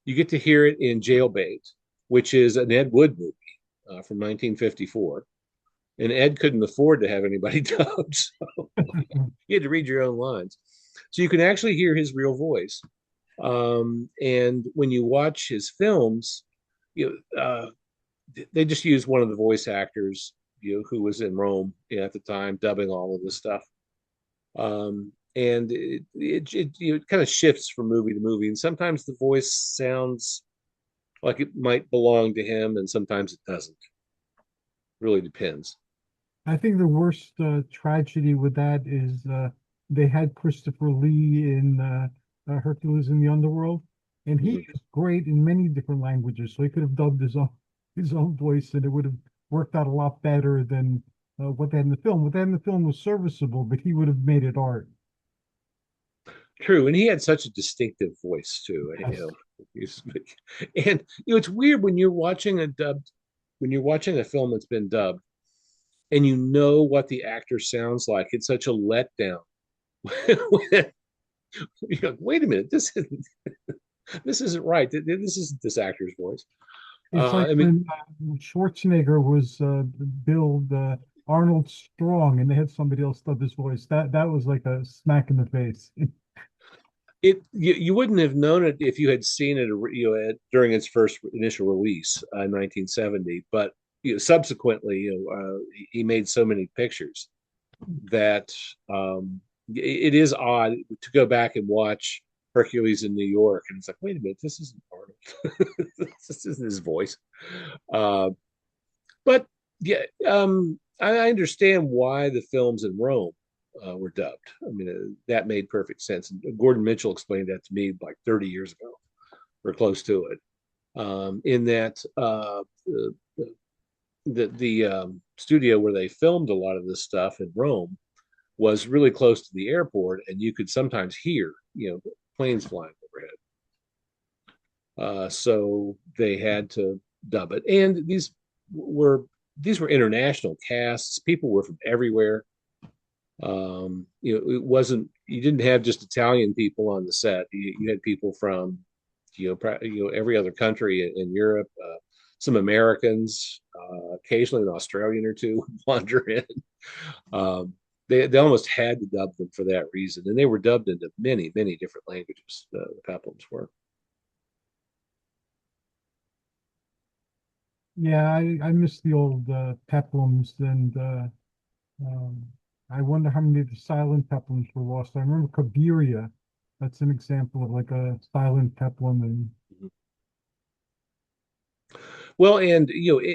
You get to hear it in Jailbait, which is an Ed Wood movie from 1954, and Ed couldn't afford to have anybody dubbed, so you had to read your own lines. So you can actually hear his real voice. And when you watch his films, you know, they just use one of the voice actors, who was in Rome at the time, dubbing all of this stuff. And it kind of shifts from movie to movie, and sometimes the voice sounds like it might belong to him, and sometimes it doesn't. Really depends. I think the worst tragedy with that is they had Christopher Lee in Hercules in the Underworld, and he Mhm. is great in many different languages. So he could have dubbed his own voice, and it would have worked out a lot better than what they had in the film. What they had in the film was serviceable, but he would have made it art. True, and he had such a distinctive voice too. Yes. And it's weird when you're watching when you're watching a film that's been dubbed, and you know what the actor sounds like. It's such a letdown. You're like, wait a minute, this isn't right. This isn't this actor's voice. It's like I mean, when Schwarzenegger was billed Arnold Strong, and they had somebody else dub his voice. That was like a smack in the face. you wouldn't have known it if you had seen it, during its first initial release in 1970. But subsequently, he made so many pictures that it is odd to go back and watch Hercules in New York, and it's like, wait a minute, this isn't Arnold. This isn't his voice. Uh, but yeah, I understand why the films in Rome were dubbed. I mean, that made perfect sense. And Gordon Mitchell explained that to me like 30 years ago, or close to it. In that the studio where they filmed a lot of this stuff in Rome was really close to the airport, and you could sometimes hear, planes flying overhead. So they had to dub it, and were these were international casts. People were from everywhere. It wasn't, you didn't have just Italian people on the set. You had people from every other country in Europe. Some Americans, occasionally an Australian or two would wander in. Um, they almost had to dub them for that reason, and they were dubbed into many different languages. The peplums were. Yeah, I miss the old peplums, and um, I wonder how many of the silent peplums were lost. I remember Cabiria. That's an example of like a silent peplum, and Well, and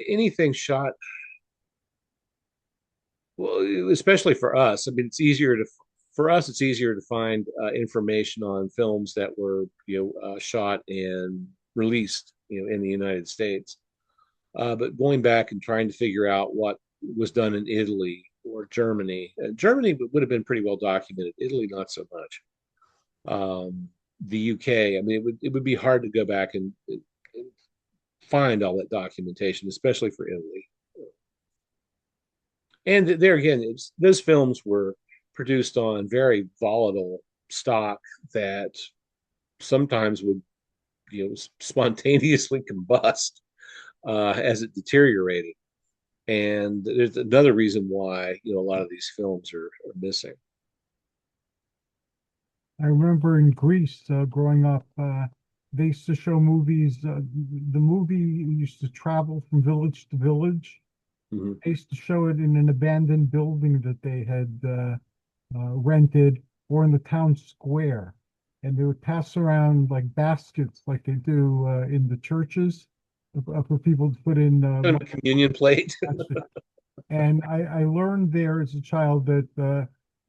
anything shot, well, especially for us. I mean, for us. It's easier to find information on films that were shot and released in the United States. But going back and trying to figure out what was done in Italy or Germany, Germany would have been pretty well documented. Italy, not so much. The UK, I mean, it would be hard to go back and find all that documentation, especially for Italy. And there again, those films were produced on very volatile stock that sometimes would spontaneously combust as it deteriorated. And there's another reason why a lot of these films are missing. I remember in Greece growing up, they used to show movies. The movie used to travel from village to village. Mhm. They used to show it in an abandoned building that they had rented, or in the town square. And they would pass around like baskets, like they do in the churches, for people to put in Kind of a communion plate. and I learned there as a child that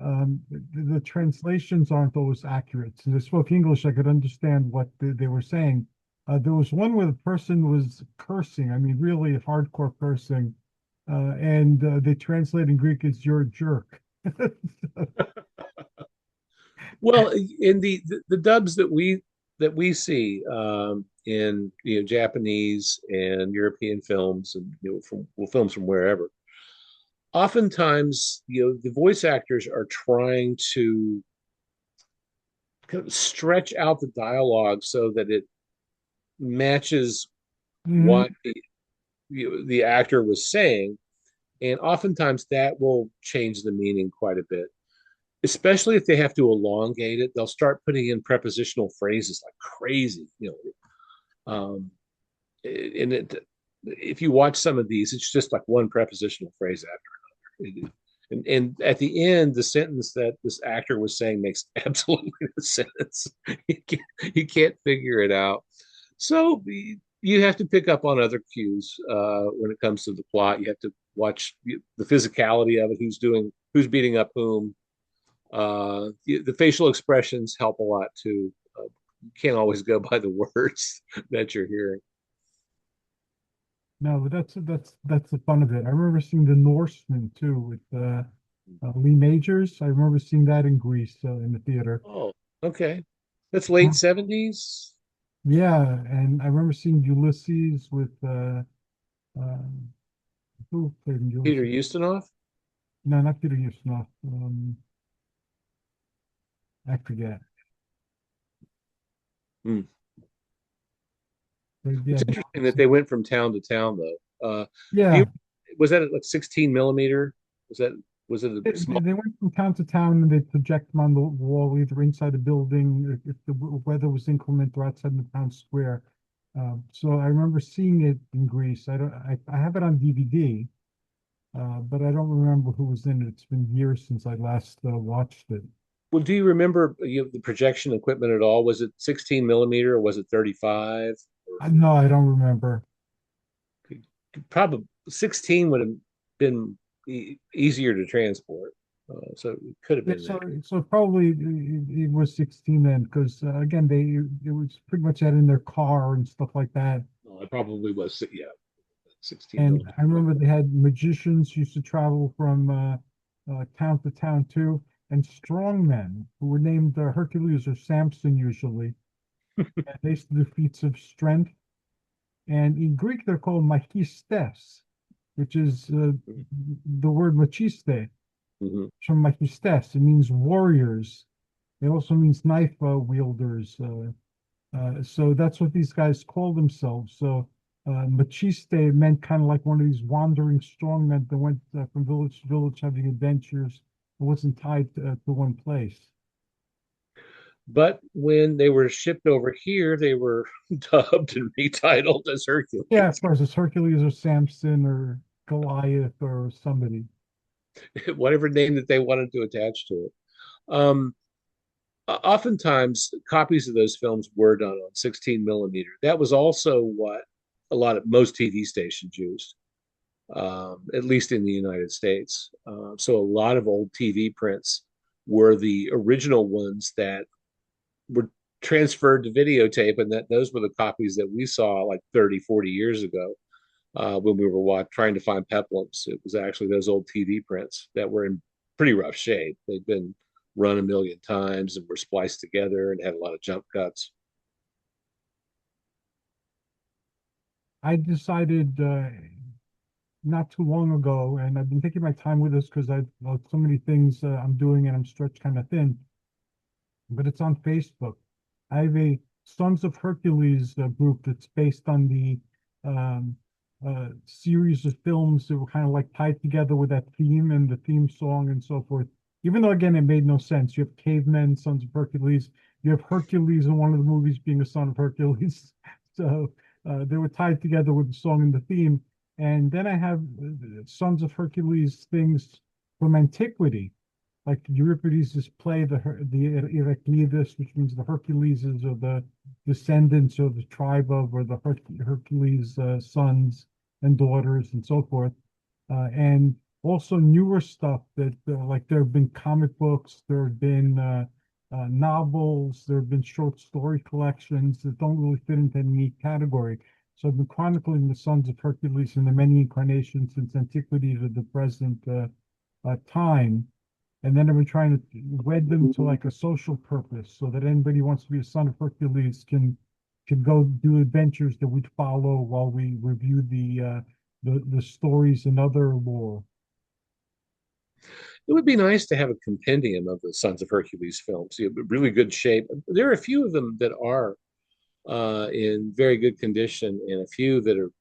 the translations aren't always accurate. So they spoke English, I could understand what they were saying. There was one where the person was cursing, I mean, really hardcore cursing, and they translate in Greek as "you're a jerk." Well, in the dubs that we see in Japanese and European films, and from films from wherever, oftentimes, the voice actors are trying to kind of stretch out the dialogue so that it matches Hmm. what the actor was saying, and oftentimes that will change the meaning quite a bit. Especially if they have to elongate it, they'll start putting in prepositional phrases like crazy, and if you watch some of these, it's just like one prepositional phrase after another. And at the end, the sentence that this actor was saying makes absolutely no sense. You can't figure it out. So you have to pick up on other cues when it comes to the plot. You have to watch the physicality of it, who's beating up whom. The facial expressions help a lot too. You can't always go by the words that you're hearing. No, but that's the fun of it. I remember seeing The Norseman too with Lee Majors. I remember seeing that in Greece in the theater. Oh, okay. That's late Huh? 70s. Yeah, and I remember seeing Ulysses with um, who played in Peter Ulysses? Ustinov. No, not Peter Ustinov. I forget. Hmm. But yeah, It's interesting that they went from town to town, though. Do you yeah. was that like 16 millimeter? Was that was it They, a they small? they went from town to town and they project them on the wall, either inside the building, if the weather was inclement, or outside the town square. So I remember seeing it in Greece. I have it on DVD, but I don't remember who was in it. It's been years since I last watched it. Well, do you remember the projection equipment at all? Was it 16 millimeter or was it 35? No, I don't remember. Probably 16 would have been easier to transport. So it could have Yeah, been so that. so probably it was 16 then, because again, it was pretty much had in their car and stuff like that. No, it probably was, yeah, 16 And millimeter. I remember they had magicians used to travel from town to town too, and strongmen who were named Hercules or Samson usually. And they used to do feats of strength. And in Greek, they're called machistes, which is the word machiste Mm-hmm. from machistes. It means warriors. It also means knife wielders. So that's what these guys call themselves. So machiste meant kind of like one of these wandering strongmen that went from village to village having adventures. It wasn't tied to one place. But when they were shipped over here, they were dubbed and retitled as Yeah, of Hercules. course, it's Hercules or Samson or Goliath or somebody. Whatever name that they wanted to attach to it. Um, Oftentimes, copies of those films were done on 16 millimeter. That was also what most TV stations used, at least in the United States. So a lot of old TV prints were the original ones that were transferred to videotape, and that those were the copies that we saw like 30, 40 years ago when we were trying to find peplums. It was actually those old TV prints that were in pretty rough shape. They'd been run a million times and were spliced together and had a lot of jump cuts. I decided not too long ago, and I've been taking my time with this because I've so many things I'm doing and I'm stretched kind of thin, but it's on Facebook. I have a Sons of Hercules group that's based on the um, series of films that were kind of like tied together with that theme and the theme song and so forth. Even though, again, it made no sense. You have cavemen, Sons of Hercules. You have Hercules in one of the movies being a son of Hercules. So they were tied together with the song and the theme. And then I have Sons of Hercules things from antiquity, like Euripides' play, the Heraclides, which means the Herculeses or the descendants or the tribe of, or the Hercules sons and daughters and so forth. And also newer stuff that, like, there have been comic books, there have been novels, there have been short story collections that don't really fit into any category. So I've been chronicling the sons of Hercules in the many incarnations since antiquity to the present time. And then I've been trying to wed them to like a social purpose so that anybody who wants to be a son of Hercules can go do adventures that we'd follow while we review the stories and other lore. It would be nice to have a compendium of the Sons of Hercules films. Really good shape. There are a few of them that are in very good condition, and a few that are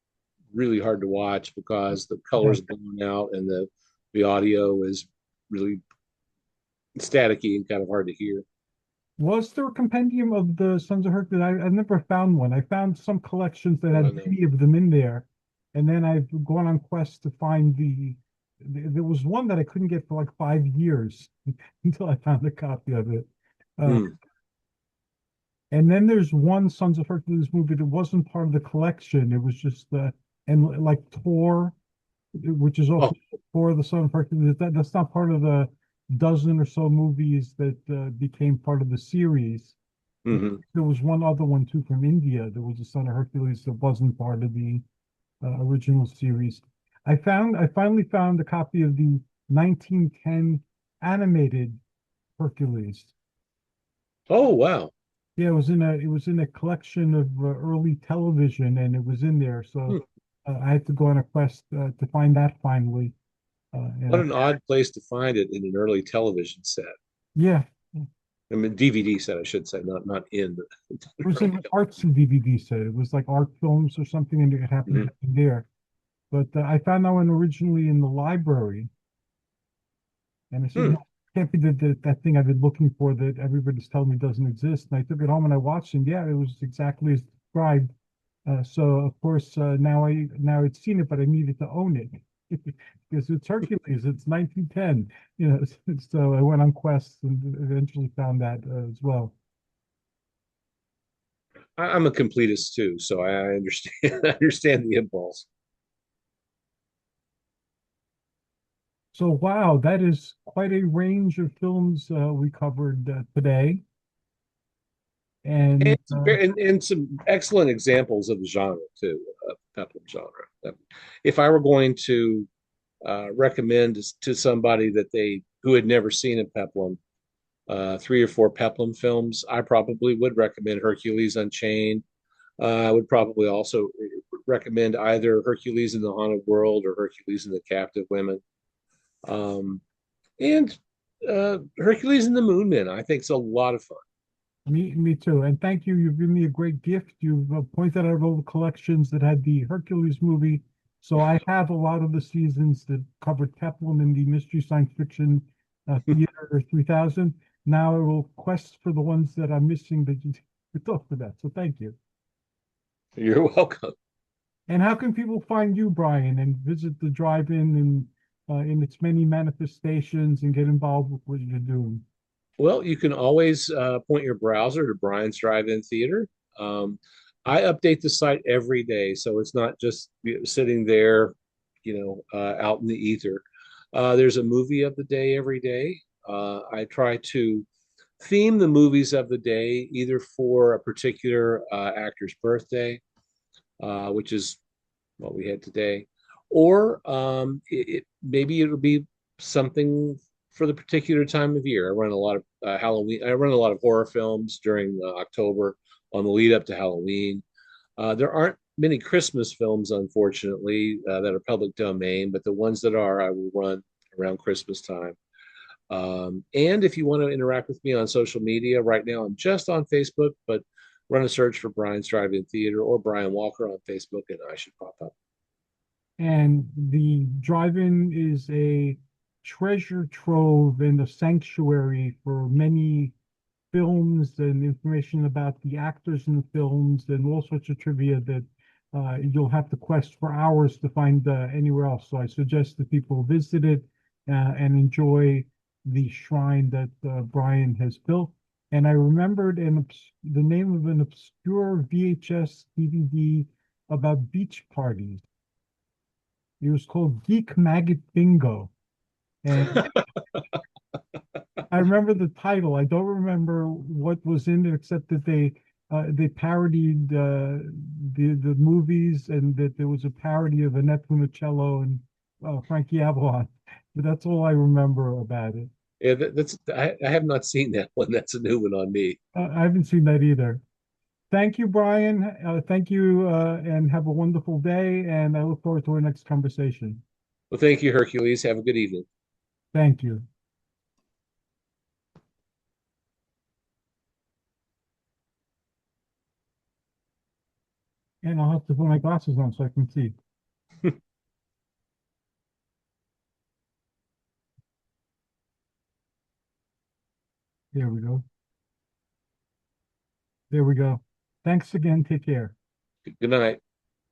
really hard to watch because the Yeah. colors blown out and the audio is really staticky and kind of hard to hear. Was there a compendium of the Sons of Hercules? I've never found one. I found some collections that Oh, I had know. many of them in there, and then I've gone on quests to find there was one that I couldn't get for like 5 years until I found a copy of it. Uh, Hmm. and then there's one Sons of Hercules movie that wasn't part of the collection. It was just and like Tor, which is also Oh, for the Son of Hercules. That's not part of the dozen or so movies that became part of the series. hmm. There was one other one too from India. There was a Son of Hercules that wasn't part of the original series. I finally found a copy of the 1910 animated Hercules. Oh, wow. Yeah, it was in a collection of early television, and it was in there. Hmm. So I had to go on a quest to find that finally. What And an odd place to find it in an early television set. yeah, I mean, DVD set, I should say, not in the it was early an arts and DVD set. It was like art films or something, and it happened to television. be there. But I found that one originally in the library, and I said, Hmm. no, it can't be that thing I've been looking for that everybody's telling me doesn't exist. And I took it home and I watched, and yeah, it was exactly as described. So of course now I'd seen it, but I needed to own it because it's Hercules. It's 1910, you know. So I went on quests and eventually found that as well. I'm a completist too, so I understand I understand the impulse. So wow, that is quite a range of films we covered today, And and and some excellent examples of the genre too, of peplum genre. If I were going to recommend to somebody that they who had never seen a peplum, three or four peplum films, I probably would recommend Hercules Unchained. I would probably also recommend either Hercules in the Haunted World or Hercules and the Captive Women. Um, and Hercules and the Moon Men, I think it's a lot of fun. me too. And thank you. You've given me a great gift. You've pointed out all the collections that had the Hercules movie. So I have a lot of the seasons that covered Peplum in the Mystery Science Fiction Theater 3000. Now I will quest for the ones that I'm missing that you talked about. So thank you. You're welcome. And how can people find you, Brian, and visit the drive-in and in its many manifestations and get involved with what you're doing? Well, you can always point your browser to Brian's Drive-In Theater. Um, I update the site every day, so it's not just sitting there, out in the ether. There's a movie of the day every day. I try to theme the movies of the day either for a particular actor's birthday, which is what we had today, or maybe it'll be something for the particular time of year. I run a lot of Halloween. I run a lot of horror films during October on the lead up to Halloween. There aren't many Christmas films, unfortunately, that are public domain, but the ones that are, I will run around Christmas time. And if you want to interact with me on social media, right now I'm just on Facebook, but run a search for Brian's Drive-In Theater or Brian Walker on Facebook, and I should pop up. And the drive-in is a treasure trove and a sanctuary for many films and information about the actors in the films and all sorts of trivia that you'll have to quest for hours to find anywhere else. So I suggest that people visit it and enjoy the shrine that Brian has built. And I remembered the name of an obscure VHS DVD about beach parties. It was called Geek Maggot Bingo. And I remember the title. I don't remember what was in it except that they parodied the movies and that there was a parody of Annette Funicello and Frankie Avalon. But that's all I remember about it. Yeah, I have not seen that one. That's a new one on me. I haven't seen that either. Thank you, Brian. Thank you, and have a wonderful day. And I look forward to our next conversation. Well, thank you, Hercules. Have a good evening. Thank you. And I'll have to put my glasses on so I can see. There we go. There we go. Thanks again. Take care. Good night.